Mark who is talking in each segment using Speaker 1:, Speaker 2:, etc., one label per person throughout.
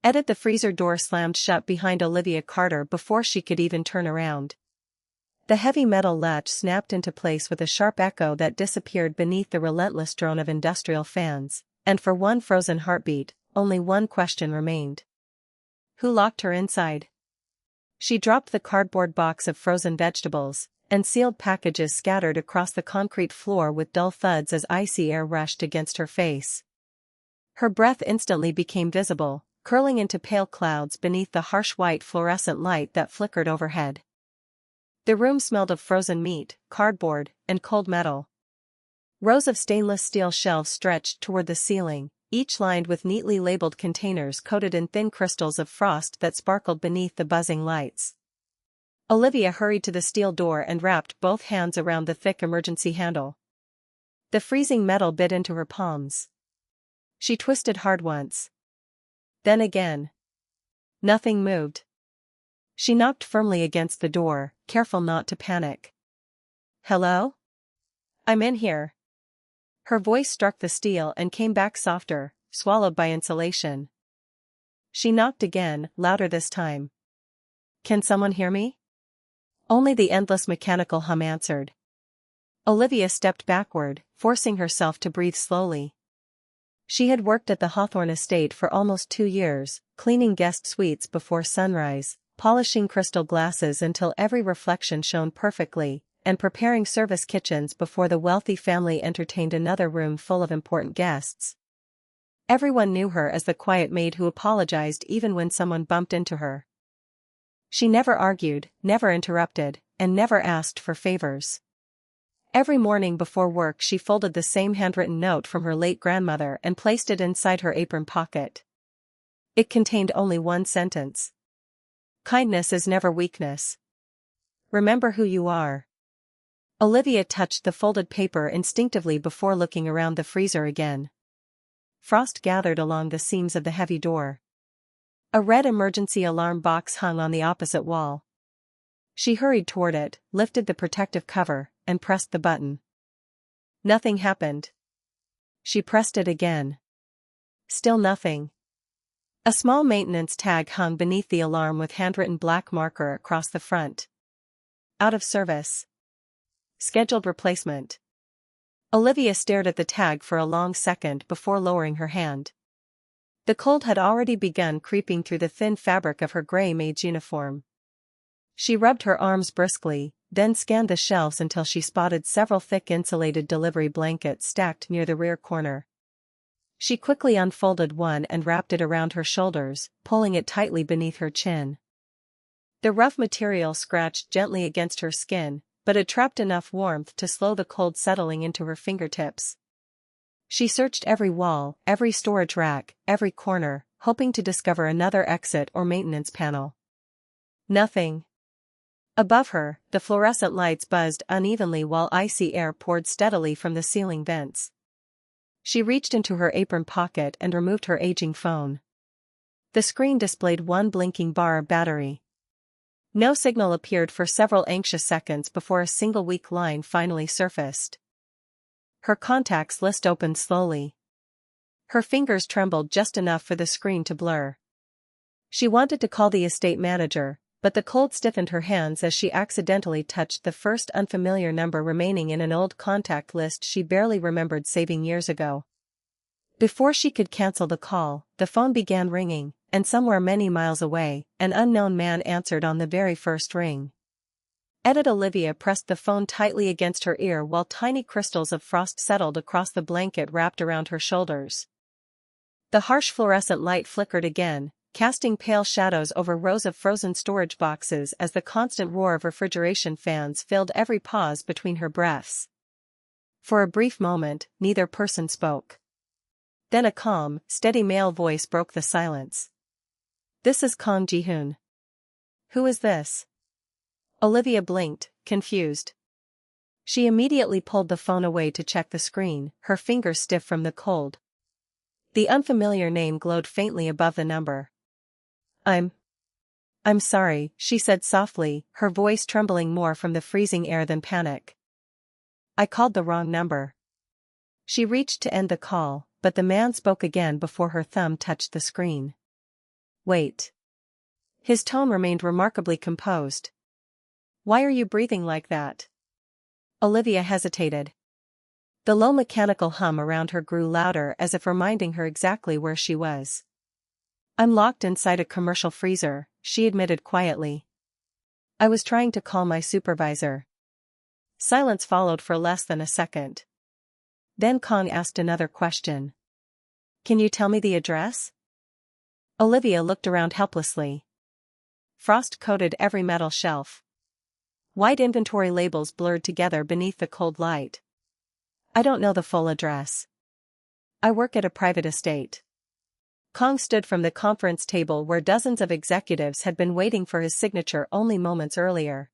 Speaker 1: The freezer door slammed shut behind Olivia Carter before she could even turn around. The heavy metal latch snapped into place with a sharp echo that disappeared beneath the relentless drone of industrial fans, and for one frozen heartbeat, only one question remained. Who locked her inside? She dropped the cardboard box of frozen vegetables, and sealed packages scattered across the concrete floor with dull thuds as icy air rushed against her face. Her breath instantly became visible, curling into pale clouds beneath the harsh white fluorescent light that flickered overhead. The room smelled of frozen meat, cardboard, and cold metal. Rows of stainless steel shelves stretched toward the ceiling, each lined with neatly labeled containers coated in thin crystals of frost that sparkled beneath the buzzing lights. Olivia hurried to the steel door and wrapped both hands around the thick emergency handle. The freezing metal bit into her palms. She twisted hard once. Then again. Nothing moved. She knocked firmly against the door, careful not to panic. "Hello? I'm in here." Her voice struck the steel and came back softer, swallowed by insulation. She knocked again, louder this time. "Can someone hear me?" Only the endless mechanical hum answered. Olivia stepped backward, forcing herself to breathe slowly. She had worked at the Hawthorne estate for almost 2 years, cleaning guest suites before sunrise, polishing crystal glasses until every reflection shone perfectly, and preparing service kitchens before the wealthy family entertained another room full of important guests. Everyone knew her as the quiet maid who apologized even when someone bumped into her. She never argued, never interrupted, and never asked for favors. Every morning before work she folded the same handwritten note from her late grandmother and placed it inside her apron pocket. It contained only one sentence. "Kindness is never weakness. Remember who you are." Olivia touched the folded paper instinctively before looking around the freezer again. Frost gathered along the seams of the heavy door. A red emergency alarm box hung on the opposite wall. She hurried toward it, lifted the protective cover, and pressed the button. Nothing happened. She pressed it again. Still nothing. A small maintenance tag hung beneath the alarm with handwritten black marker across the front. Out of service. Scheduled replacement. Olivia stared at the tag for a long second before lowering her hand. The cold had already begun creeping through the thin fabric of her gray maid's uniform. She rubbed her arms briskly, then scanned the shelves until she spotted several thick insulated delivery blankets stacked near the rear corner. She quickly unfolded one and wrapped it around her shoulders, pulling it tightly beneath her chin. The rough material scratched gently against her skin, but it trapped enough warmth to slow the cold settling into her fingertips. She searched every wall, every storage rack, every corner, hoping to discover another exit or maintenance panel. Nothing. Above her, the fluorescent lights buzzed unevenly while icy air poured steadily from the ceiling vents. She reached into her apron pocket and removed her aging phone. The screen displayed one blinking bar of battery. No signal appeared for several anxious seconds before a single weak line finally surfaced. Her contacts list opened slowly. Her fingers trembled just enough for the screen to blur. She wanted to call the estate manager, but the cold stiffened her hands as she accidentally touched the first unfamiliar number remaining in an old contact list she barely remembered saving years ago. Before she could cancel the call, the phone began ringing, and somewhere many miles away, an unknown man answered on the very first ring. Olivia pressed the phone tightly against her ear while tiny crystals of frost settled across the blanket wrapped around her shoulders. The harsh fluorescent light flickered again, casting pale shadows over rows of frozen storage boxes as the constant roar of refrigeration fans filled every pause between her breaths. For a brief moment, neither person spoke. Then a calm, steady male voice broke the silence. "This is Kang Ji-hoon." "Who is this?" Olivia blinked, confused. She immediately pulled the phone away to check the screen, her fingers stiff from the cold. The unfamiliar name glowed faintly above the number. I'm sorry," she said softly, her voice trembling more from the freezing air than panic. "I called the wrong number." She reached to end the call, but the man spoke again before her thumb touched the screen. Wait. His tone remained remarkably composed. Why are you breathing like that? Olivia hesitated. The low mechanical hum around her grew louder as if reminding her exactly where she was. I'm locked inside a commercial freezer, she admitted quietly. I was trying to call my supervisor. Silence followed for less than a second. Then Kang asked another question. Can you tell me the address? Olivia looked around helplessly. Frost coated every metal shelf. White inventory labels blurred together beneath the cold light. I don't know the full address. I work at a private estate. Kang stood from the conference table where dozens of executives had been waiting for his signature only moments earlier.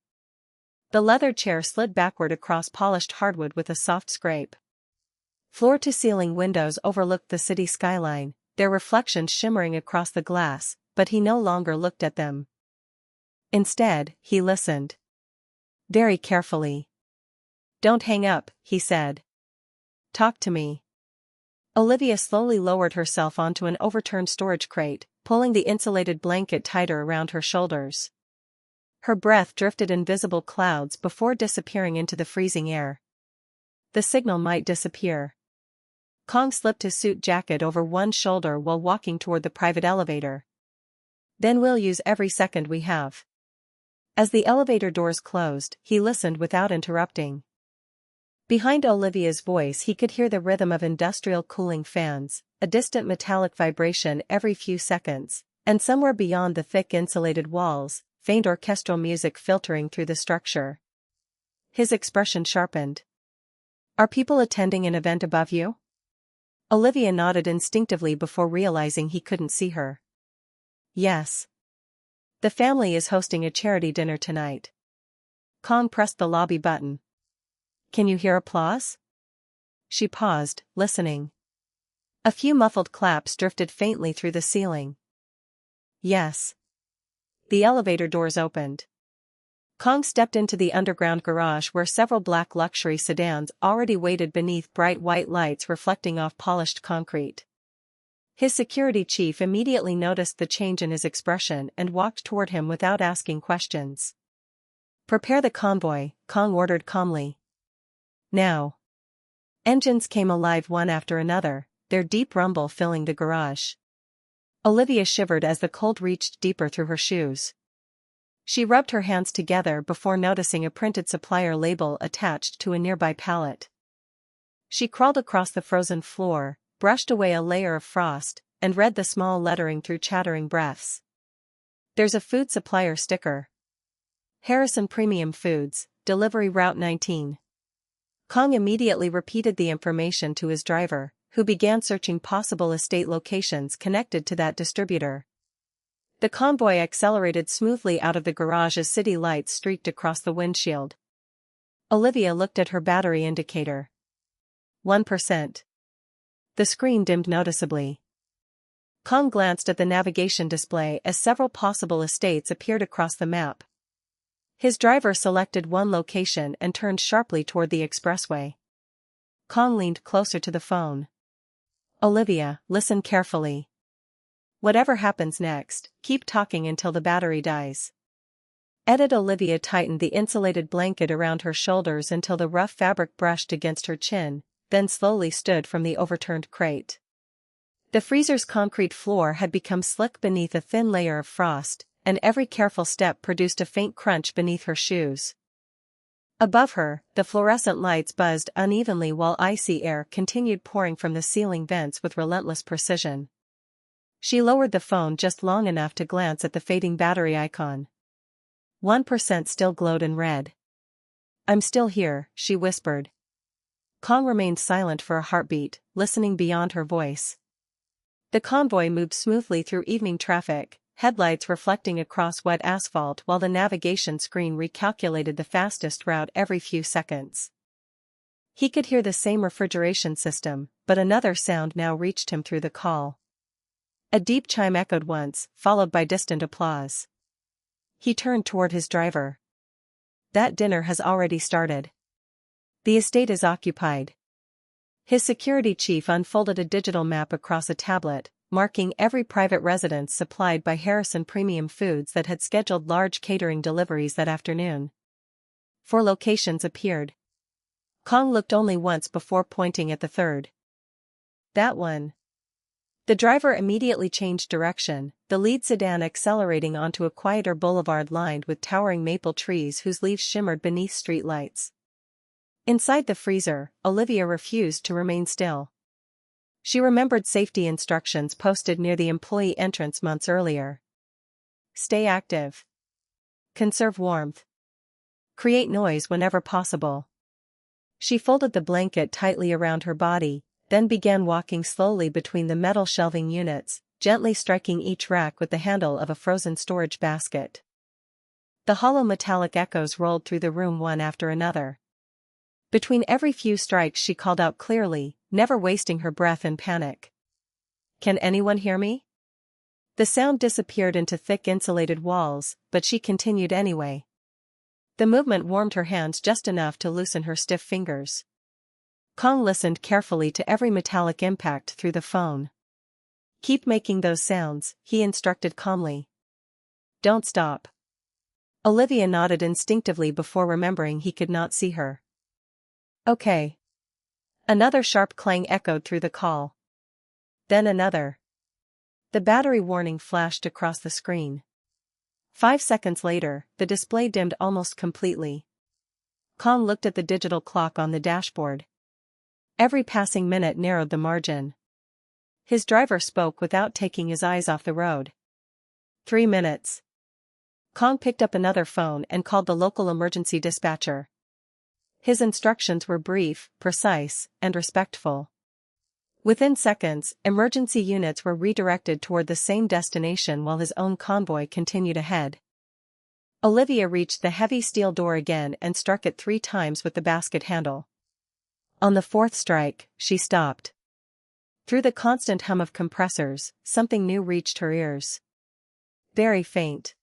Speaker 1: The leather chair slid backward across polished hardwood with a soft scrape. Floor-to-ceiling windows overlooked the city skyline, their reflections shimmering across the glass, but he no longer looked at them. Instead, he listened. Very carefully. Don't hang up, he said. Talk to me. Olivia slowly lowered herself onto an overturned storage crate, pulling the insulated blanket tighter around her shoulders. Her breath drifted in visible clouds before disappearing into the freezing air. The signal might disappear. Kang slipped his suit jacket over one shoulder while walking toward the private elevator. Then we'll use every second we have. As the elevator doors closed, he listened without interrupting. Behind Olivia's voice he could hear the rhythm of industrial cooling fans, a distant metallic vibration every few seconds, and somewhere beyond the thick insulated walls, faint orchestral music filtering through the structure. His expression sharpened. Are people attending an event above you? Olivia nodded instinctively before realizing he couldn't see her. Yes. The family is hosting a charity dinner tonight. Kang pressed the lobby button. Can you hear applause? She paused, listening. A few muffled claps drifted faintly through the ceiling. Yes. The elevator doors opened. Kang stepped into the underground garage where several black luxury sedans already waited beneath bright white lights reflecting off polished concrete. His security chief immediately noticed the change in his expression and walked toward him without asking questions. Prepare the convoy, Kang ordered calmly. Now. Engines came alive one after another, their deep rumble filling the garage. Olivia shivered as the cold reached deeper through her shoes. She rubbed her hands together before noticing a printed supplier label attached to a nearby pallet. She crawled across the frozen floor, brushed away a layer of frost, and read the small lettering through chattering breaths. There's a food supplier sticker. Harrison Premium Foods, Delivery Route 19. Kang immediately repeated the information to his driver, who began searching possible estate locations connected to that distributor. The convoy accelerated smoothly out of the garage as city lights streaked across the windshield. Olivia looked at her battery indicator. 1%. The screen dimmed noticeably. Kang glanced at the navigation display as several possible estates appeared across the map. His driver selected one location and turned sharply toward the expressway. Kang leaned closer to the phone. Olivia, listen carefully. Whatever happens next, keep talking until the battery dies. Olivia tightened the insulated blanket around her shoulders until the rough fabric brushed against her chin, then slowly stood from the overturned crate. The freezer's concrete floor had become slick beneath a thin layer of frost, and every careful step produced a faint crunch beneath her shoes. Above her, the fluorescent lights buzzed unevenly while icy air continued pouring from the ceiling vents with relentless precision. She lowered the phone just long enough to glance at the fading battery icon. 1% still glowed in red. I'm still here, she whispered. Kang remained silent for a heartbeat, listening beyond her voice. The convoy moved smoothly through evening traffic, headlights reflecting across wet asphalt while the navigation screen recalculated the fastest route every few seconds. He could hear the same refrigeration system, but another sound now reached him through the call. A deep chime echoed once, followed by distant applause. He turned toward his driver. That dinner has already started. The estate is occupied. His security chief unfolded a digital map across a tablet, marking every private residence supplied by Harrison Premium Foods that had scheduled large catering deliveries that afternoon. 4 locations appeared. Kang looked only once before pointing at the third. That one. The driver immediately changed direction, the lead sedan accelerating onto a quieter boulevard lined with towering maple trees whose leaves shimmered beneath street lights. Inside the freezer, Olivia refused to remain still. She remembered safety instructions posted near the employee entrance months earlier. Stay active. Conserve warmth. Create noise whenever possible. She folded the blanket tightly around her body, then began walking slowly between the metal shelving units, gently striking each rack with the handle of a frozen storage basket. The hollow metallic echoes rolled through the room one after another. Between every few strikes she called out clearly, never wasting her breath in panic. "Can anyone hear me?" The sound disappeared into thick insulated walls, but she continued anyway. The movement warmed her hands just enough to loosen her stiff fingers. Kang listened carefully to every metallic impact through the phone. "Keep making those sounds," he instructed calmly. "Don't stop." Olivia nodded instinctively before remembering he could not see her. "Okay." Another sharp clang echoed through the call. Then another. The battery warning flashed across the screen. 5 seconds later, the display dimmed almost completely. Kang looked at the digital clock on the dashboard. Every passing minute narrowed the margin. His driver spoke without taking his eyes off the road. 3 minutes. Kang picked up another phone and called the local emergency dispatcher. His instructions were brief, precise, and respectful. Within seconds, emergency units were redirected toward the same destination while his own convoy continued ahead. Olivia reached the heavy steel door again and struck it 3 times with the basket handle. On the 4th strike, she stopped. Through the constant hum of compressors, something new reached her ears. Very faint.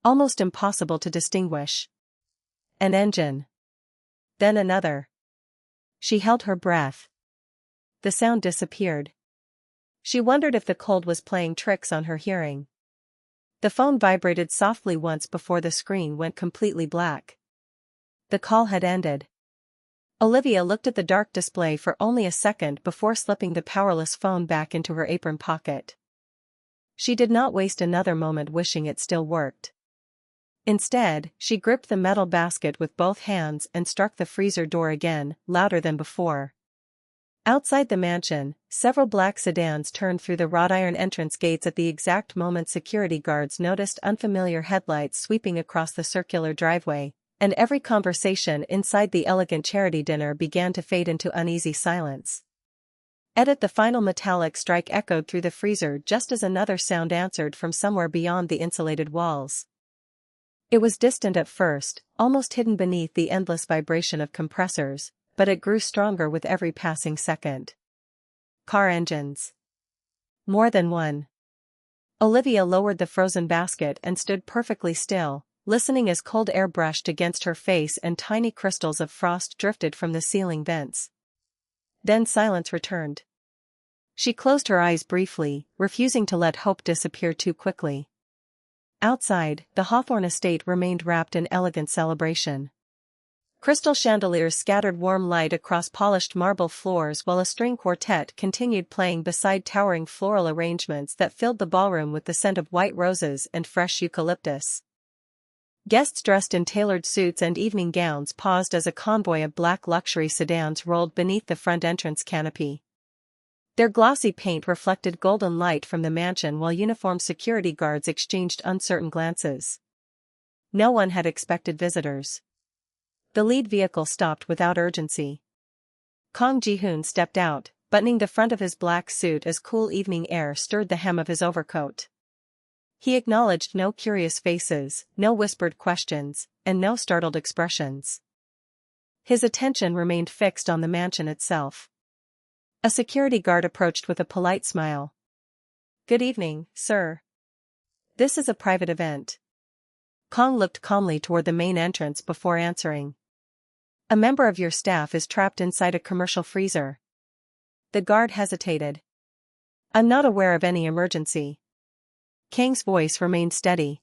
Speaker 1: Almost impossible to distinguish. An engine. Then another. She held her breath. The sound disappeared. She wondered if the cold was playing tricks on her hearing. The phone vibrated softly once before the screen went completely black. The call had ended. Olivia looked at the dark display for only a second before slipping the powerless phone back into her apron pocket. She did not waste another moment wishing it still worked. Instead, she gripped the metal basket with both hands and struck the freezer door again, louder than before. Outside the mansion, several black sedans turned through the wrought iron entrance gates at the exact moment security guards noticed unfamiliar headlights sweeping across the circular driveway, and every conversation inside the elegant charity dinner began to fade into uneasy silence. The final metallic strike echoed through the freezer just as another sound answered from somewhere beyond the insulated walls. It was distant at first, almost hidden beneath the endless vibration of compressors, but it grew stronger with every passing second. Car engines. More than one. Olivia lowered the frozen basket and stood perfectly still, listening as cold air brushed against her face and tiny crystals of frost drifted from the ceiling vents. Then silence returned. She closed her eyes briefly, refusing to let hope disappear too quickly. Outside, the Hawthorne estate remained wrapped in elegant celebration. Crystal chandeliers scattered warm light across polished marble floors while a string quartet continued playing beside towering floral arrangements that filled the ballroom with the scent of white roses and fresh eucalyptus. Guests dressed in tailored suits and evening gowns paused as a convoy of black luxury sedans rolled beneath the front entrance canopy. Their glossy paint reflected golden light from the mansion while uniformed security guards exchanged uncertain glances. No one had expected visitors. The lead vehicle stopped without urgency. Ji-hoon stepped out, buttoning the front of his black suit as cool evening air stirred the hem of his overcoat. He acknowledged no curious faces, no whispered questions, and no startled expressions. His attention remained fixed on the mansion itself. A security guard approached with a polite smile. "Good evening, sir. This is a private event." Kang looked calmly toward the main entrance before answering. "A member of your staff is trapped inside a commercial freezer." The guard hesitated. I'm not aware of any emergency. Kang's voice remained steady.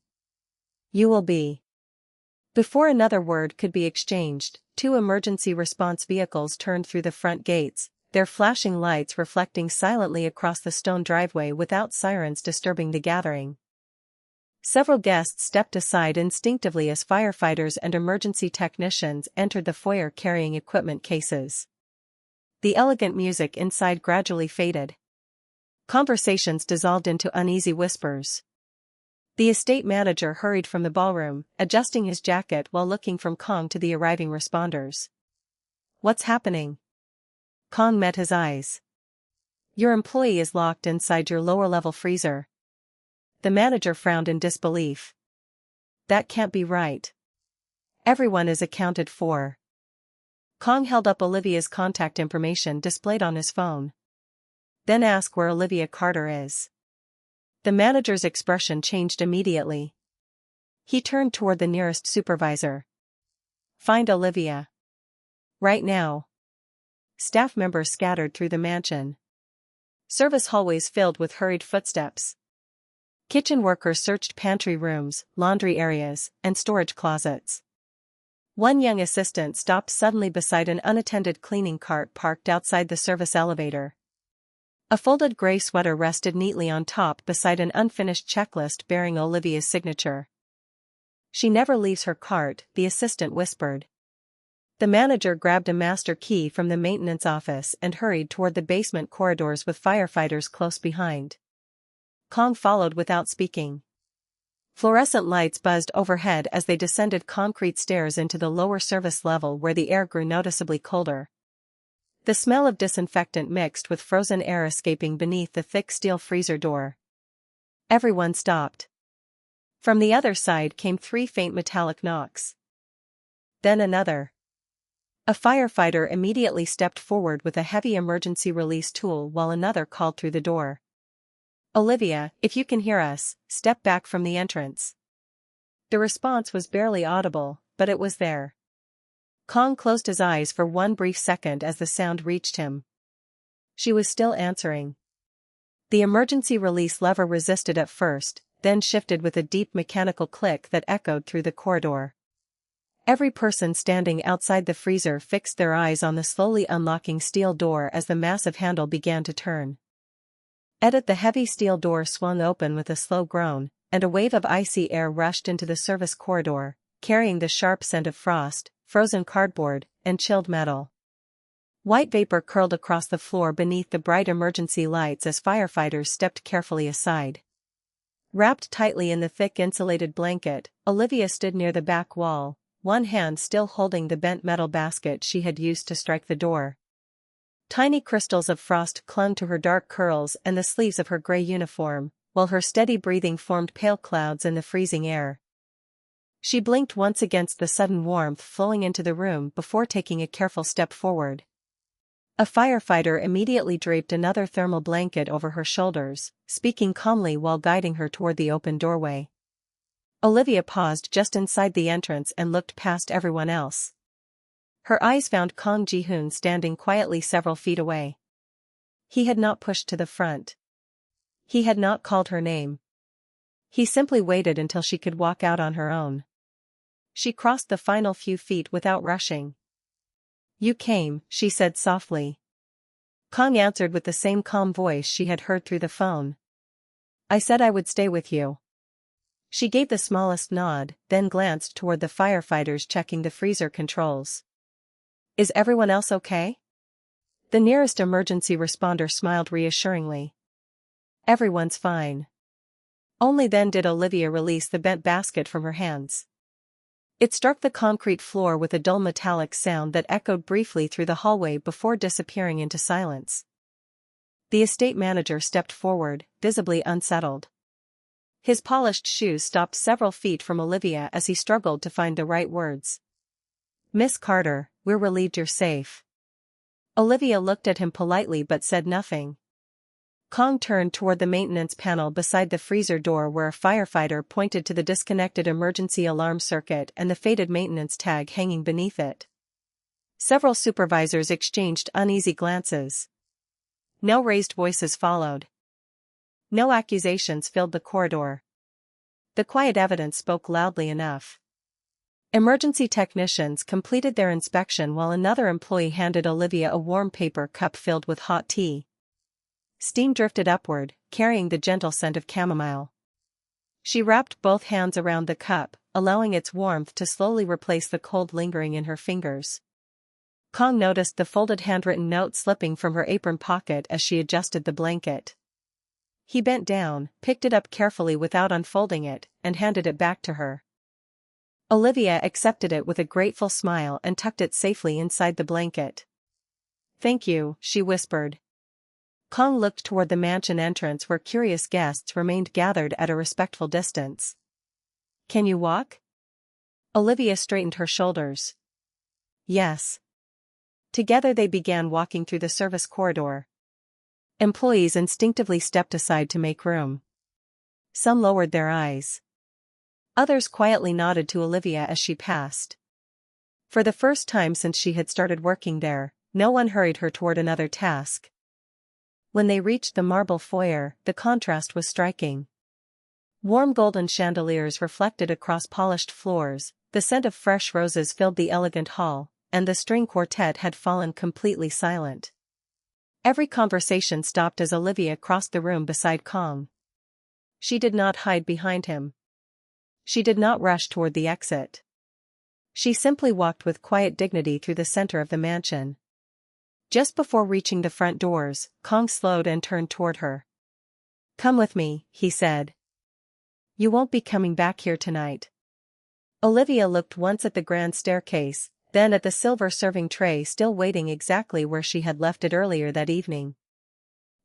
Speaker 1: You will be. Before another word could be exchanged, two emergency response vehicles turned through the front gates, their flashing lights reflecting silently across the stone driveway without sirens disturbing the gathering. Several guests stepped aside instinctively as firefighters and emergency technicians entered the foyer carrying equipment cases. The elegant music inside gradually faded. Conversations dissolved into uneasy whispers. The estate manager hurried from the ballroom, adjusting his jacket while looking from Kang to the arriving responders. What's happening? Kang met his eyes. Your employee is locked inside your lower-level freezer. The manager frowned in disbelief. That can't be right. Everyone is accounted for. Kang held up Olivia's contact information displayed on his phone. Then ask where Olivia Carter is. The manager's expression changed immediately. He turned toward the nearest supervisor. Find Olivia. Right now. Staff members scattered through the mansion. Service hallways filled with hurried footsteps. Kitchen workers searched pantry rooms, laundry areas, and storage closets. One young assistant stopped suddenly beside an unattended cleaning cart parked outside the service elevator. A folded gray sweater rested neatly on top beside an unfinished checklist bearing Olivia's signature. She never leaves her cart, the assistant whispered. The manager grabbed a master key from the maintenance office and hurried toward the basement corridors with firefighters close behind. Kang followed without speaking. Fluorescent lights buzzed overhead as they descended concrete stairs into the lower service level where the air grew noticeably colder. The smell of disinfectant mixed with frozen air escaping beneath the thick steel freezer door. Everyone stopped. From the other side came 3 faint metallic knocks. Then another. A firefighter immediately stepped forward with a heavy emergency release tool while another called through the door. Olivia, if you can hear us, step back from the entrance. The response was barely audible, but it was there. Kang closed his eyes for one brief second as the sound reached him. She was still answering. The emergency release lever resisted at first, then shifted with a deep mechanical click that echoed through the corridor. Every person standing outside the freezer fixed their eyes on the slowly unlocking steel door as the massive handle began to turn. The heavy steel door swung open with a slow groan, and a wave of icy air rushed into the service corridor, carrying the sharp scent of frost, frozen cardboard, and chilled metal. White vapor curled across the floor beneath the bright emergency lights as firefighters stepped carefully aside. Wrapped tightly in the thick insulated blanket, Olivia stood near the back wall, one hand still holding the bent metal basket she had used to strike the door. Tiny crystals of frost clung to her dark curls and the sleeves of her gray uniform, while her steady breathing formed pale clouds in the freezing air. She blinked once against the sudden warmth flowing into the room before taking a careful step forward. A firefighter immediately draped another thermal blanket over her shoulders, speaking calmly while guiding her toward the open doorway. Olivia paused just inside the entrance and looked past everyone else. Her eyes found Kang Ji-hoon standing quietly several feet away. He had not pushed to the front. He had not called her name. He simply waited until she could walk out on her own. She crossed the final few feet without rushing. You came, she said softly. Kang answered with the same calm voice she had heard through the phone. I said I would stay with you. She gave the smallest nod, then glanced toward the firefighters checking the freezer controls. Is everyone else okay? The nearest emergency responder smiled reassuringly. Everyone's fine. Only then did Olivia release the bent basket from her hands. It struck the concrete floor with a dull metallic sound that echoed briefly through the hallway before disappearing into silence. The estate manager stepped forward, visibly unsettled. His polished shoes stopped several feet from Olivia as he struggled to find the right words. Miss Carter, we're relieved you're safe. Olivia looked at him politely but said nothing. Kang turned toward the maintenance panel beside the freezer door where a firefighter pointed to the disconnected emergency alarm circuit and the faded maintenance tag hanging beneath it. Several supervisors exchanged uneasy glances. No raised voices followed. No accusations filled the corridor. The quiet evidence spoke loudly enough. Emergency technicians completed their inspection while another employee handed Olivia a warm paper cup filled with hot tea. Steam drifted upward, carrying the gentle scent of chamomile. She wrapped both hands around the cup, allowing its warmth to slowly replace the cold lingering in her fingers. Kang noticed the folded handwritten note slipping from her apron pocket as she adjusted the blanket. He bent down, picked it up carefully without unfolding it, and handed it back to her. Olivia accepted it with a grateful smile and tucked it safely inside the blanket. "Thank you," she whispered. Kang looked toward the mansion entrance where curious guests remained gathered at a respectful distance. "Can you walk?" Olivia straightened her shoulders. "Yes." Together they began walking through the service corridor. Employees instinctively stepped aside to make room. Some lowered their eyes. Others quietly nodded to Olivia as she passed. For the first time since she had started working there, no one hurried her toward another task. When they reached the marble foyer, the contrast was striking. Warm golden chandeliers reflected across polished floors, the scent of fresh roses filled the elegant hall, and the string quartet had fallen completely silent. Every conversation stopped as Olivia crossed the room beside Kang. She did not hide behind him. She did not rush toward the exit. She simply walked with quiet dignity through the center of the mansion. Just before reaching the front doors, Kang slowed and turned toward her. "Come with me," he said. "You won't be coming back here tonight." Olivia looked once at the grand staircase, then at the silver serving tray still waiting exactly where she had left it earlier that evening.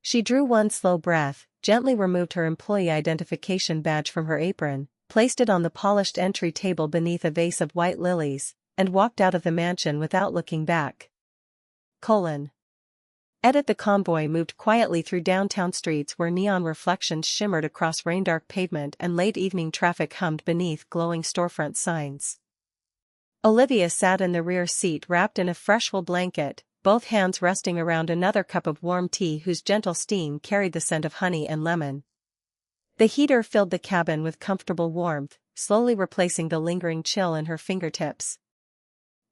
Speaker 1: She drew one slow breath, gently removed her employee identification badge from her apron, placed it on the polished entry table beneath a vase of white lilies, and walked out of the mansion without looking back. The convoy moved quietly through downtown streets where neon reflections shimmered across rain-dark pavement and late evening traffic hummed beneath glowing storefront signs. Olivia sat in the rear seat wrapped in a fresh wool blanket, both hands resting around another cup of warm tea whose gentle steam carried the scent of honey and lemon. The heater filled the cabin with comfortable warmth, slowly replacing the lingering chill in her fingertips.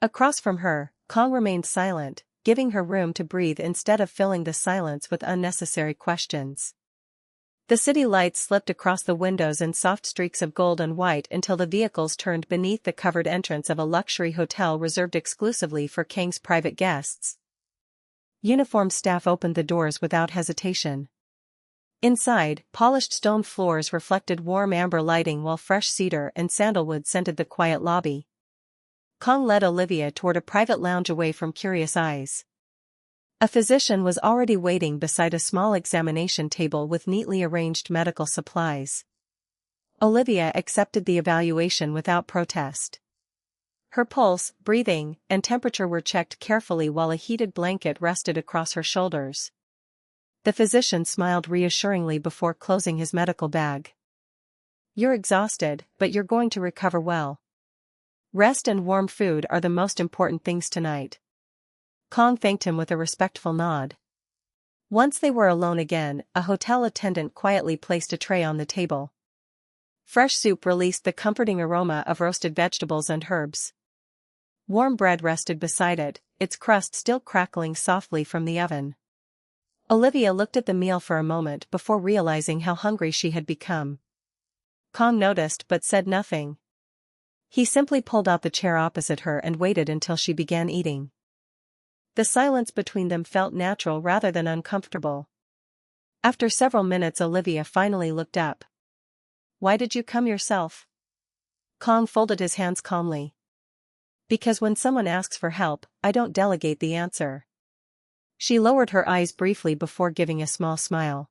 Speaker 1: Across from her, Kang remained silent, giving her room to breathe instead of filling the silence with unnecessary questions. The city lights slipped across the windows in soft streaks of gold and white until the vehicles turned beneath the covered entrance of a luxury hotel reserved exclusively for Kang's private guests. Uniformed staff opened the doors without hesitation. Inside, polished stone floors reflected warm amber lighting while fresh cedar and sandalwood scented the quiet lobby. Kang led Olivia toward a private lounge away from curious eyes. A physician was already waiting beside a small examination table with neatly arranged medical supplies. Olivia accepted the evaluation without protest. Her pulse, breathing, and temperature were checked carefully while a heated blanket rested across her shoulders. The physician smiled reassuringly before closing his medical bag. "You're exhausted, but you're going to recover well. Rest and warm food are the most important things tonight." Kang thanked him with a respectful nod. Once they were alone again, a hotel attendant quietly placed a tray on the table. Fresh soup released the comforting aroma of roasted vegetables and herbs. Warm bread rested beside it, its crust still crackling softly from the oven. Olivia looked at the meal for a moment before realizing how hungry she had become. Kang noticed but said nothing. He simply pulled out the chair opposite her and waited until she began eating. The silence between them felt natural rather than uncomfortable. After several minutes, Olivia finally looked up. "Why did you come yourself?" Kang folded his hands calmly. "Because when someone asks for help, I don't delegate the answer." She lowered her eyes briefly before giving a small smile.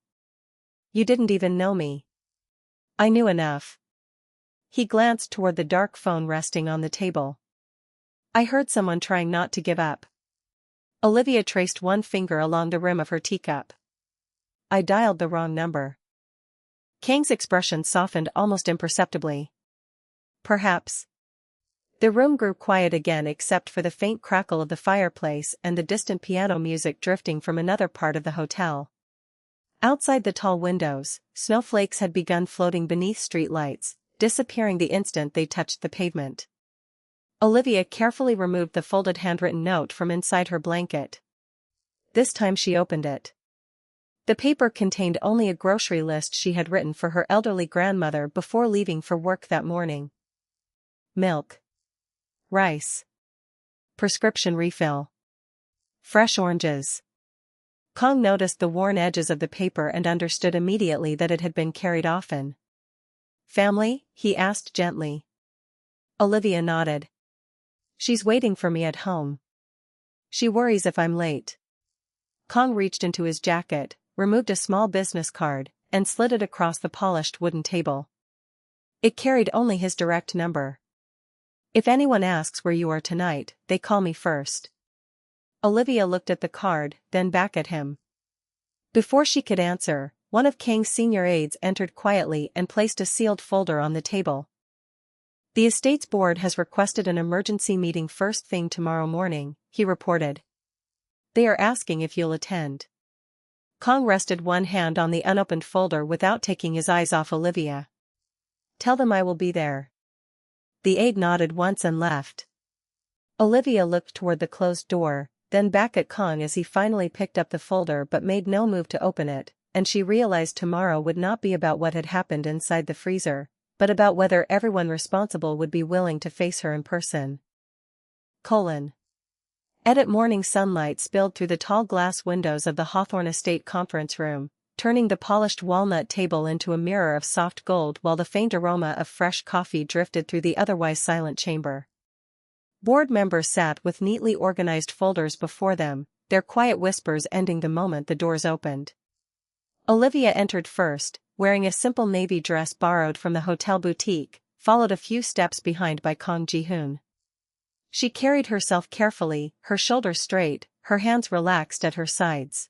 Speaker 1: "You didn't even know me." "I knew enough." He glanced toward the dark phone resting on the table. "I heard someone trying not to give up." Olivia traced one finger along the rim of her teacup. "I dialed the wrong number." Kang's expression softened almost imperceptibly. "Perhaps." The room grew quiet again except for the faint crackle of the fireplace and the distant piano music drifting from another part of the hotel. Outside the tall windows, snowflakes had begun floating beneath streetlights, disappearing the instant they touched the pavement. Olivia carefully removed the folded handwritten note from inside her blanket. This time she opened it. The paper contained only a grocery list she had written for her elderly grandmother before leaving for work that morning. Milk. Rice. Prescription refill. Fresh oranges. Kang noticed the worn edges of the paper and understood immediately that it had been carried often. Family? He asked gently. Olivia nodded. She's waiting for me at home. She worries if I'm late. Kang reached into his jacket, removed a small business card, and slid it across the polished wooden table. It carried only his direct number. If anyone asks where you are tonight, they call me first. Olivia looked at the card, then back at him. Before she could answer, one of Kang's senior aides entered quietly and placed a sealed folder on the table. The estate's board has requested an emergency meeting first thing tomorrow morning, he reported. They are asking if you'll attend. Kang rested one hand on the unopened folder without taking his eyes off Olivia. Tell them I will be there. The aide nodded once and left. Olivia looked toward the closed door, then back at Kang as he finally picked up the folder but made no move to open it, and she realized tomorrow would not be about what had happened inside the freezer, but about whether everyone responsible would be willing to face her in person. Edit morning sunlight spilled through the tall glass windows of the Hawthorne Estate conference room, turning the polished walnut table into a mirror of soft gold while the faint aroma of fresh coffee drifted through the otherwise silent chamber. Board members sat with neatly organized folders before them, their quiet whispers ending the moment the doors opened. Olivia entered first, wearing a simple navy dress borrowed from the hotel boutique, followed a few steps behind by Kang Ji-hoon. She carried herself carefully, her shoulders straight, her hands relaxed at her sides.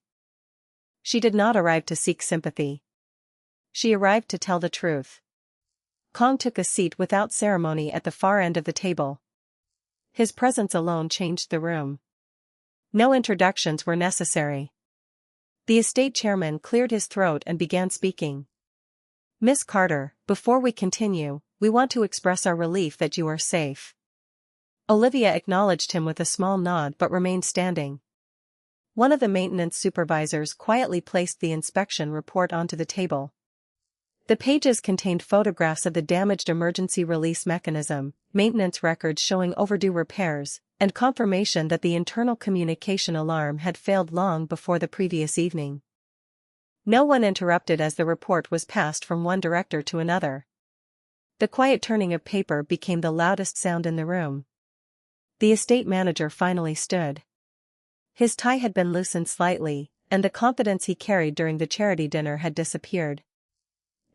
Speaker 1: She did not arrive to seek sympathy. She arrived to tell the truth. Kang took a seat without ceremony at the far end of the table. His presence alone changed the room. No introductions were necessary. The estate chairman cleared his throat and began speaking. Miss Carter, before we continue, we want to express our relief that you are safe. Olivia acknowledged him with a small nod but remained standing. One of the maintenance supervisors quietly placed the inspection report onto the table. The pages contained photographs of the damaged emergency release mechanism, maintenance records showing overdue repairs, and confirmation that the internal communication alarm had failed long before the previous evening. No one interrupted as the report was passed from one director to another. The quiet turning of paper became the loudest sound in the room. The estate manager finally stood. His tie had been loosened slightly, and the confidence he carried during the charity dinner had disappeared.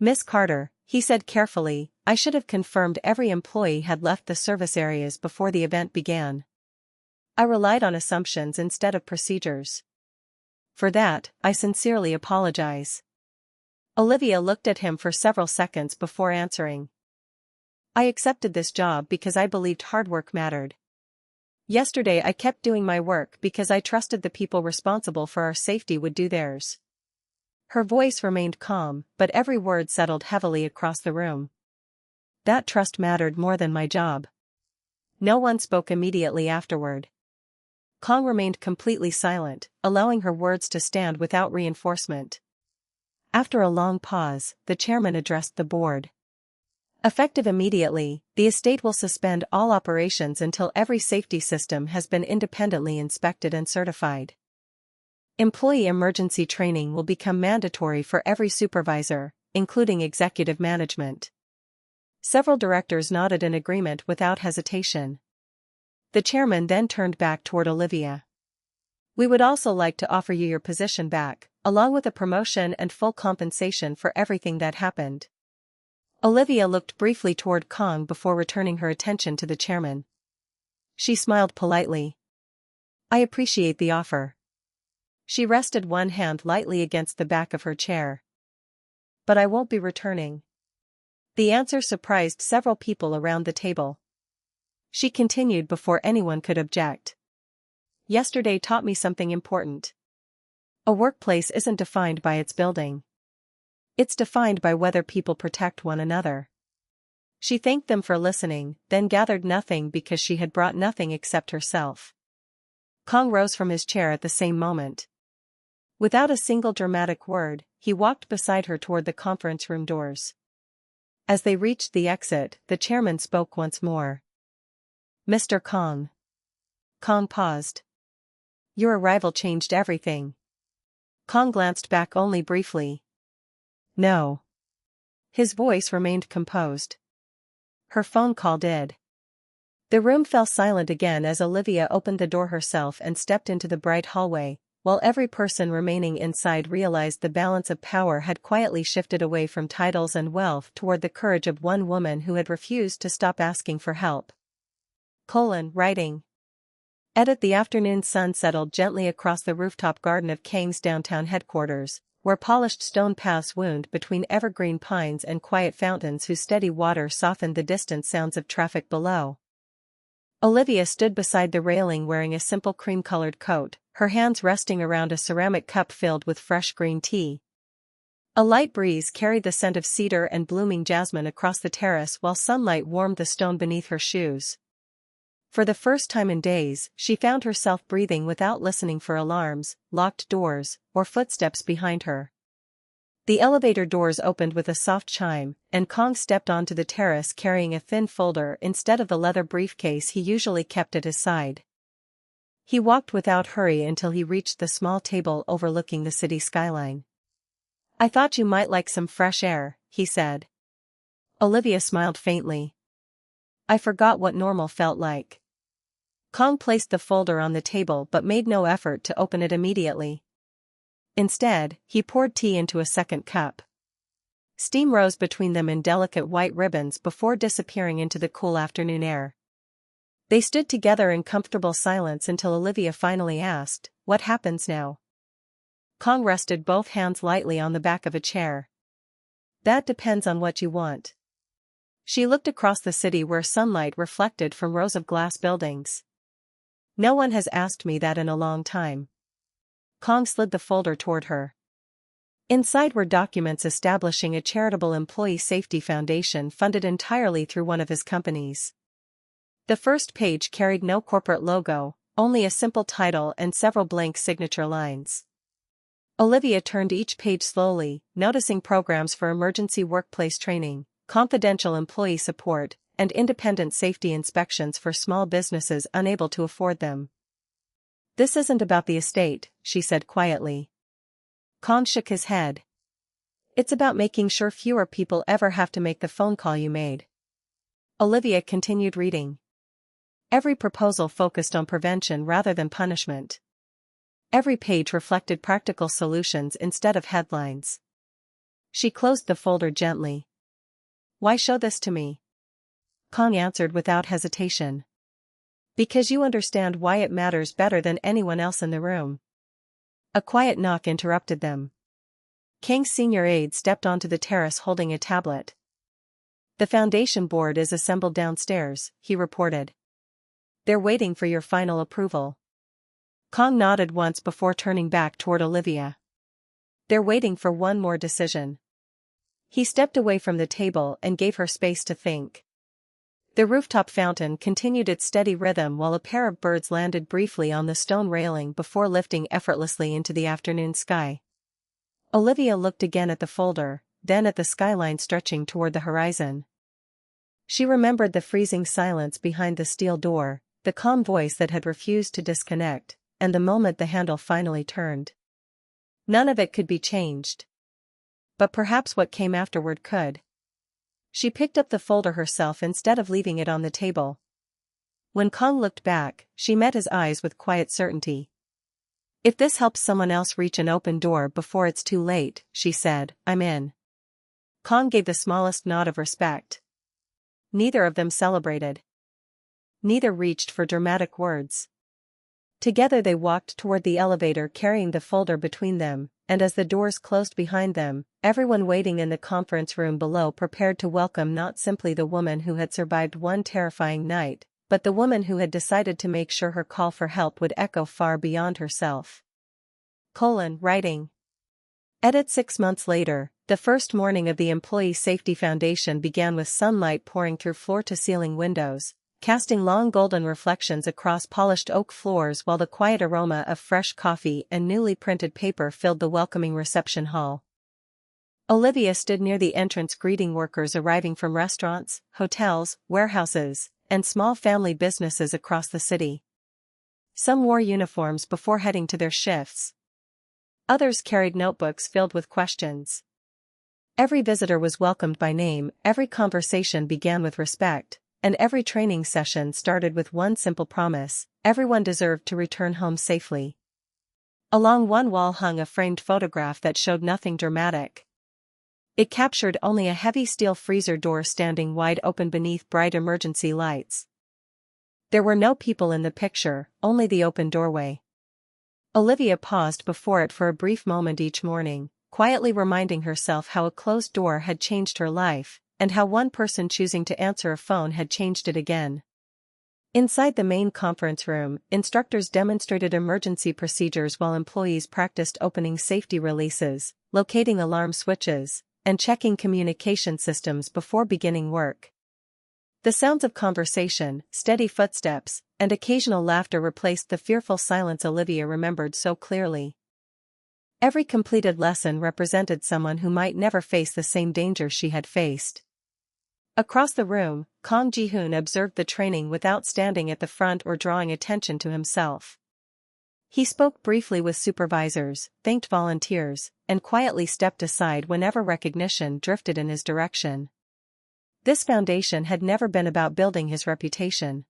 Speaker 1: Miss Carter, he said carefully, I should have confirmed every employee had left the service areas before the event began. I relied on assumptions instead of procedures. For that, I sincerely apologize. Olivia looked at him for several seconds before answering. I accepted this job because I believed hard work mattered. Yesterday I kept doing my work because I trusted the people responsible for our safety would do theirs. Her voice remained calm, but every word settled heavily across the room. That trust mattered more than my job. No one spoke immediately afterward. Kang remained completely silent, allowing her words to stand without reinforcement. After a long pause, the chairman addressed the board. Effective immediately, the estate will suspend all operations until every safety system has been independently inspected and certified. Employee emergency training will become mandatory for every supervisor, including executive management. Several directors nodded in agreement without hesitation. The chairman then turned back toward Olivia. We would also like to offer you your position back, along with a promotion and full compensation for everything that happened. Olivia looked briefly toward Kang before returning her attention to the chairman. She smiled politely. I appreciate the offer. She rested one hand lightly against the back of her chair. But I won't be returning. The answer surprised several people around the table. She continued before anyone could object. Yesterday taught me something important. A workplace isn't defined by its building. It's defined by whether people protect one another. She thanked them for listening, then gathered nothing because she had brought nothing except herself. Kang rose from his chair at the same moment. Without a single dramatic word, he walked beside her toward the conference room doors. As they reached the exit, the chairman spoke once more. Mr. Kang. Kang paused. Your arrival changed everything. Kang glanced back only briefly. No. His voice remained composed. Her phone call did. The room fell silent again as Olivia opened the door herself and stepped into the bright hallway, while every person remaining inside realized the balance of power had quietly shifted away from titles and wealth toward the courage of one woman who had refused to stop asking for help. Writing. Edit. The afternoon sun settled gently across the rooftop garden of Kang's downtown headquarters, where polished stone paths wound between evergreen pines and quiet fountains whose steady water softened the distant sounds of traffic below. Olivia stood beside the railing wearing a simple cream-colored coat, her hands resting around a ceramic cup filled with fresh green tea. A light breeze carried the scent of cedar and blooming jasmine across the terrace while sunlight warmed the stone beneath her shoes. For the first time in days, she found herself breathing without listening for alarms, locked doors, or footsteps behind her. The elevator doors opened with a soft chime, and Kang stepped onto the terrace carrying a thin folder instead of the leather briefcase he usually kept at his side. He walked without hurry until he reached the small table overlooking the city skyline. I thought you might like some fresh air, he said. Olivia smiled faintly. I forgot what normal felt like. Kang placed the folder on the table but made no effort to open it immediately. Instead, he poured tea into a second cup. Steam rose between them in delicate white ribbons before disappearing into the cool afternoon air. They stood together in comfortable silence until Olivia finally asked, "What happens now?" Kang rested both hands lightly on the back of a chair. That depends on what you want. She looked across the city where sunlight reflected from rows of glass buildings. No one has asked me that in a long time. Kang slid the folder toward her. Inside were documents establishing a charitable employee safety foundation funded entirely through one of his companies. The first page carried no corporate logo, only a simple title and several blank signature lines. Olivia turned each page slowly, noticing programs for emergency workplace training, confidential employee support, and independent safety inspections for small businesses unable to afford them. This isn't about the estate, she said quietly. Kang shook his head. It's about making sure fewer people ever have to make the phone call you made. Olivia continued reading. Every proposal focused on prevention rather than punishment. Every page reflected practical solutions instead of headlines. She closed the folder gently. Why show this to me? Kang answered without hesitation. Because you understand why it matters better than anyone else in the room. A quiet knock interrupted them. Kang's senior aide stepped onto the terrace holding a tablet. The foundation board is assembled downstairs, he reported. They're waiting for your final approval. Kang nodded once before turning back toward Olivia. They're waiting for one more decision. He stepped away from the table and gave her space to think. The rooftop fountain continued its steady rhythm while a pair of birds landed briefly on the stone railing before lifting effortlessly into the afternoon sky. Olivia looked again at the folder, then at the skyline stretching toward the horizon. She remembered the freezing silence behind the steel door, the calm voice that had refused to disconnect, and the moment the handle finally turned. None of it could be changed. But perhaps what came afterward could. She picked up the folder herself instead of leaving it on the table. When Kang looked back, she met his eyes with quiet certainty. If this helps someone else reach an open door before it's too late, she said, I'm in. Kang gave the smallest nod of respect. Neither of them celebrated. Neither reached for dramatic words. Together they walked toward the elevator carrying the folder between them, and as the doors closed behind them, everyone waiting in the conference room below prepared to welcome not simply the woman who had survived one terrifying night, but the woman who had decided to make sure her call for help would echo far beyond herself. Writing. Edit 6 months later, the first morning of the Employee Safety Foundation began with sunlight pouring through floor-to-ceiling windows, casting long golden reflections across polished oak floors while the quiet aroma of fresh coffee and newly printed paper filled the welcoming reception hall. Olivia stood near the entrance greeting workers arriving from restaurants, hotels, warehouses, and small family businesses across the city. Some wore uniforms before heading to their shifts. Others carried notebooks filled with questions. Every visitor was welcomed by name, every conversation began with respect, and every training session started with one simple promise: everyone deserved to return home safely. Along one wall hung a framed photograph that showed nothing dramatic. It captured only a heavy steel freezer door standing wide open beneath bright emergency lights. There were no people in the picture, only the open doorway. Olivia paused before it for a brief moment each morning, quietly reminding herself how a closed door had changed her life, and how one person choosing to answer a phone had changed it again. Inside the main conference room, instructors demonstrated emergency procedures while employees practiced opening safety releases, locating alarm switches, and checking communication systems before beginning work. The sounds of conversation, steady footsteps, and occasional laughter replaced the fearful silence Olivia remembered so clearly. Every completed lesson represented someone who might never face the same danger she had faced. Across the room, Kang Ji-hoon observed the training without standing at the front or drawing attention to himself. He spoke briefly with supervisors, thanked volunteers, and quietly stepped aside whenever recognition drifted in his direction. This foundation had never been about building his reputation.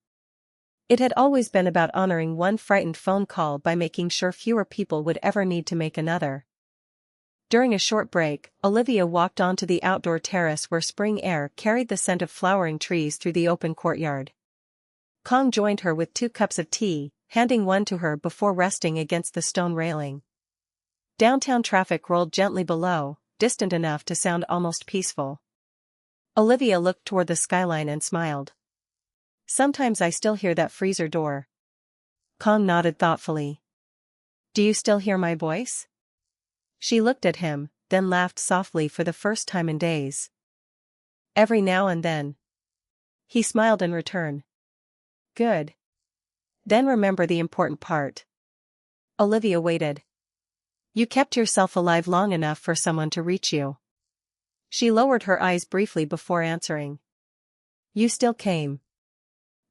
Speaker 1: It had always been about honoring one frightened phone call by making sure fewer people would ever need to make another. During a short break, Olivia walked onto the outdoor terrace where spring air carried the scent of flowering trees through the open courtyard. Kang joined her with 2 cups of tea, handing one to her before resting against the stone railing. Downtown traffic rolled gently below, distant enough to sound almost peaceful. Olivia looked toward the skyline and smiled. "Sometimes I still hear that freezer door." Kang nodded thoughtfully. "Do you still hear my voice?" She looked at him, then laughed softly for the first time in days. "Every now and then." He smiled in return. "Good. Then remember the important part." Olivia waited. "You kept yourself alive long enough for someone to reach you." She lowered her eyes briefly before answering. "You still came."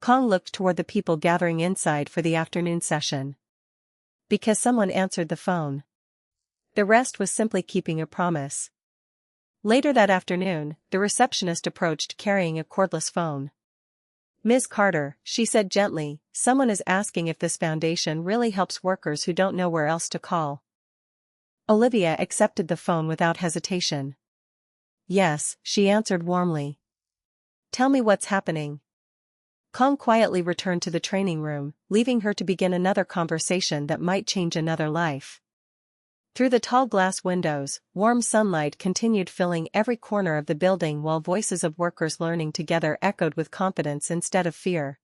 Speaker 1: Kang looked toward the people gathering inside for the afternoon session. "Because someone answered the phone." The rest was simply keeping a promise. Later that afternoon, the receptionist approached carrying a cordless phone. "Ms. Carter," she said gently, "someone is asking if this foundation really helps workers who don't know where else to call." Olivia accepted the phone without hesitation. "Yes," she answered warmly. "Tell me what's happening." Kang quietly returned to the training room, leaving her to begin another conversation that might change another life. Through the tall glass windows, warm sunlight continued filling every corner of the building while voices of workers learning together echoed with confidence instead of fear.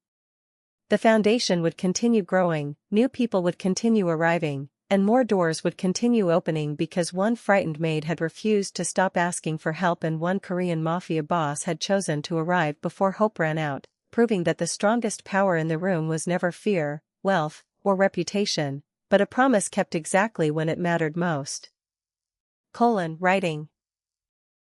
Speaker 1: The foundation would continue growing, new people would continue arriving, and more doors would continue opening because one frightened maid had refused to stop asking for help and one Korean mafia boss had chosen to arrive before hope ran out, proving that the strongest power in the room was never fear, wealth, or reputation, but a promise kept exactly when it mattered most. Writing.